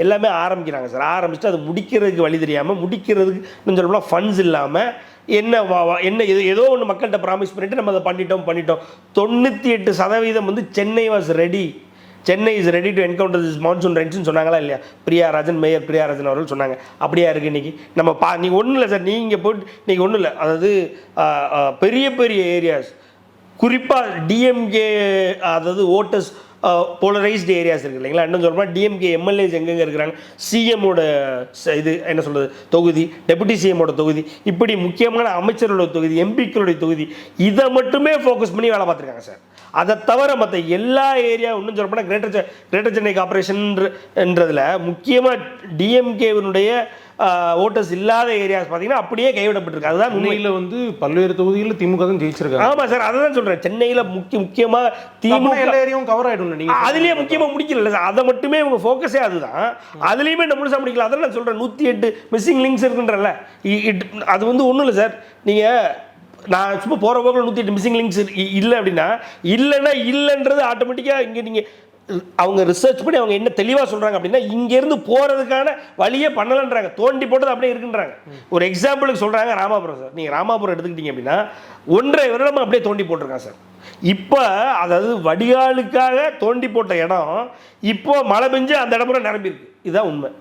எல்லாமே ஆரம்பிக்கிறாங்க சார். ஆரம்பிச்சுட்டு அது முடிக்கிறதுக்கு வழி தெரியாமல், முடிக்கிறதுக்கு இன்னும் சொல்லப்போனால் ஃபண்ட்ஸ் இல்லாமல், என்ன ஏதோ ஒன்று மக்கள்கிட்ட ப்ராமிஸ் பண்ணிவிட்டு நம்ம அதை பண்ணிட்டோம். 98% வந்து Chennai was ready, Chennai is ready to encounter this monsoon ரெயின்ஸ்னு சொன்னாங்களா இல்லையா? மேயர் பிரியாராஜன் அவர்கள் சொன்னாங்க. அப்படியா இருக்குது இன்றைக்கி? நம்ம நீங்கள் ஒன்றும் இல்லை சார், நீங்கள் போட்டு நீங்கள் ஒன்றும் இல்லை, அதாவது பெரிய பெரிய ஏரியாஸ், குறிப்பாக டிஎம்கே, அதாவது ஓட்டர்ஸ் போலரைஸ்டு ஏரியாஸ் இருக்குது இல்லைங்களா? இன்னும் சொல்லப்போனால் டிஎம்கே எம்எல்ஏஸ் எங்கெங்கே இருக்கிறாங்க, சிஎம்மோட இது என்ன சொல்கிறது தொகுதி, டெபுட்டி சிஎம்மோட தொகுதி, இப்படி முக்கியமான அமைச்சர்களோட தொகுதி, எம்பிக்களுடைய தொகுதி, இதை மட்டுமே ஃபோக்கஸ் பண்ணி வேலை பார்த்துருக்காங்க சார். அதை தவிர மற்ற எல்லா ஏரியா, இன்னும் சொல்லப்போனால் கிரேட்டர் சென்னை கார்பரேஷன்ன்றதில் முக்கியமாக டிஎம்கேவினுடைய ஓட்டர்ஸ் இல்லாத ஏரியாஸ் பார்த்தீங்கன்னா அப்படியே கைவிடப்பட்டிருக்கு. அதுதான் உண்மையில் வந்து பல்வேறு தொகுதிகளில் திமுக தான் ஜெயிச்சிருக்காங்க. ஆமாம் சார், அதை தான் சொல்கிறேன். சென்னையில் முக்கியமாக திமுக எல்லா ஏரியாவும் கவர் ஆகிடும். நீங்கள் அதுலேயே முக்கியமாக முடிக்கல சார், அதை மட்டுமே உங்கள் ஃபோக்கஸே அதுதான். அதுலேயுமே நம்ம முழுசாக முடிக்கல. அதெல்லாம் நான் சொல்கிறேன், 108 மிஸ்ஸிங் லிங்க்ஸ் இருக்குன்றல. அது வந்து ஒன்றும் இல்லை சார். நீங்கள் நான் சும்மா போகிற போக்கில் 108 மிஸ்ஸிங் லிங்க்ஸ் இல்லை அப்படின்னா, இல்லைன்றது ஆட்டோமேட்டிக்காக இங்கே நீங்கள் அவங்க ரிசர்ச் பண்ணி அவங்க என்ன தெளிவாக சொல்கிறாங்க அப்படின்னா, இங்கேருந்து போகிறதுக்கான வழியே பண்ணலன்றாங்க, தோண்டி போட்டது அப்படியே இருக்குன்றாங்க. ஒரு எக்ஸாம்பிளுக்கு சொல்கிறாங்க ராமாபுரம் சார். நீங்கள் ராமாபுரம் எடுத்துக்கிட்டீங்க அப்படின்னா 1.5 வருடம் அப்படியே தோண்டி போட்டிருக்காங்க சார். இப்போ அதாவது வடிகாலுக்காக தோண்டி போட்ட இடம் இப்போ மழை பெஞ்சு அந்த இடம் நிரம்பியிருக்கு. இதுதான் உண்மை.